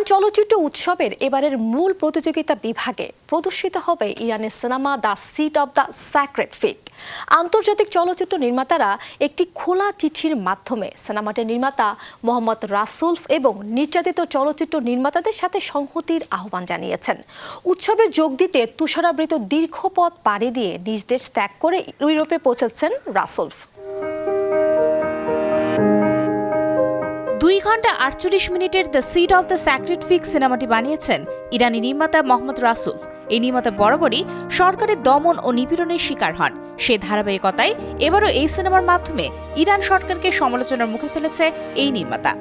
চলচ্চিত্র উৎসবের এবারের মূল প্রতিযোগিতা বিভাগে প্রদর্শিত হবে ইরানের cinema The Seed of the Sacred Fig. আন্তর্জাতিক চলচ্চিত্র নির্মাতারা একটি খোলা চিঠির মাধ্যমে সিনেমাটির নির্মাতা মোহাম্মদ রাসুল এবং নির্যাতিত চলচ্চিত্র নির্মাতাদের সাথে সংহতির আহ্বান জানিয়েছেন। উৎসবে যোগ দিতে তুষারাবৃত দীর্ঘ পথ পাড়ি দিয়ে নিজ দেশ ত্যাগ করে ইউরোপে পৌঁছেছেন রাসুল। 2 ঘন্টা 48 মিনিটের The Seed of the Sacred Fig সিনেমাটি বানিয়েছেন ইরানি নির্মাতা মোহাম্মদ রাসুল। এই নির্মাতা বরাবরই সরকারের দমন ও নিপীড়নের শিকার হন। সেই ধারাবাহিকতায় এবারও এই সিনেমার মাধ্যমে ইরান সরকারকে সমালোচনার মুখে ফেলেছে এই নির্মাতা।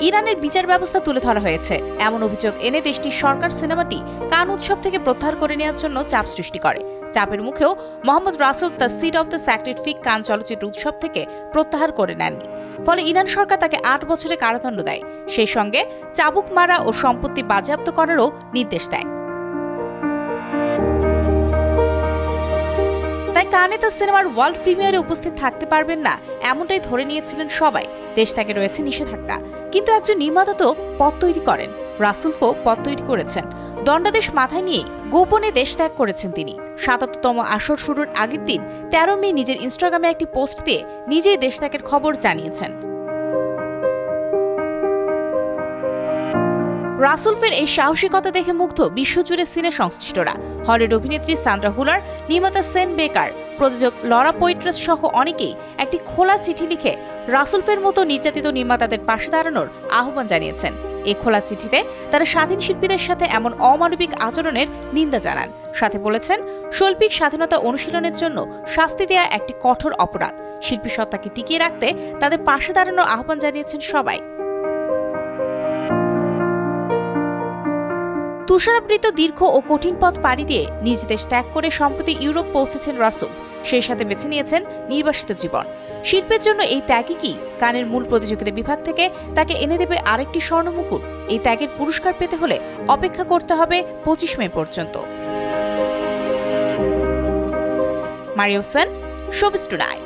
ইরানের বিচার ব্যবস্থা তুলে ধরা হয়েছে এমন অভিযোগ এনে দেশটির সরকার সিনেমাটি কান উৎসব থেকে প্রত্যাহার করে নেওয়ার জন্য চাপ সৃষ্টি করে। চাপের মুখেও Mohammad Rasoul The Seed of the Sacred Fig Cannes চলচ্চিত্র উৎসব থেকে প্রত্যাহার করে নেননি। ফলে ইরান সরকার তাকে 8 বছরের কারাদণ্ড দেয়, সেই সঙ্গে চাবুক মারা ও সম্পত্তি বাজেয়াপ্ত করারও নির্দেশ দেয়। তাই কানে তার সিনেমার ওয়ার্ল্ড প্রিমিয়ারে উপস্থিত থাকতে পারবেন না এমনটাই ধরে নিয়েছিলেন সবাই। দেশ থেকে রয়েছে নিষেধাজ্ঞা, কিন্তু একজন নির্মাতা তো পথ তৈরি করেন। রাসুলফও পথ তৈরি করেছেন। দণ্ডাদেশ মাথায় নিয়ে গোপনে দেশ ত্যাগ করেছেন তিনি। ৭৭তম আসর শুরুর আগের দিন ১৩ মে নিজের ইনস্টাগ্রামে একটি পোস্ট দিয়ে নিজেই দেশ ত্যাগের খবর জানিয়েছেন। রাসুলফের এই সাহসিকতা দেখে মুগ্ধ বিশ্বজুড়ে সিনে সংশ্লিষ্টরা। হলিউড অভিনেত্রী সান্ড্রা হুলার, নির্মাতা সেন বেকার, প্রযোজক লরা পোয়েট্রেস সহ অনেকেই একটি খোলা চিঠি লিখে রাসুলফের মতো নির্যাতিত নির্মাতাদের পাশে দাঁড়ানোর আহ্বান জানিয়েছেন। এই খোলা চিঠিতে তারা স্বাধীন শিল্পীদের সাথে এমন অমানবিক আচরণের নিন্দা জানান। সাথে বলেছেন, শৈল্পিক স্বাধীনতা অনুশীলনের জন্য শাস্তি দেয়া একটি কঠোর অপরাধ। শিল্পী সত্তাকে টিকিয়ে রাখতে তাদের পাশে দাঁড়ানোর আহ্বান জানিয়েছেন সবাই। তুষারাবৃত দীর্ঘ ও কঠিন পথ পাড়ি দিয়ে নিজ দেশ ত্যাগ করে সম্প্রতি ইউরোপ পৌঁছেছেন রাসুল। সেই সাথে বেছে নিয়েছেন নির্বাসিত জীবন। শিল্পের জন্য এই ত্যাগই কি কানের মূল প্রতিযোগিতা বিভাগ থেকে তাকে এনে দেবে আরেকটি স্বর্ণমুকুট? এই ত্যাগের পুরস্কার পেতে হলে অপেক্ষা করতে হবে 25 মে পর্যন্ত। Mario Sen, showbiz tonight.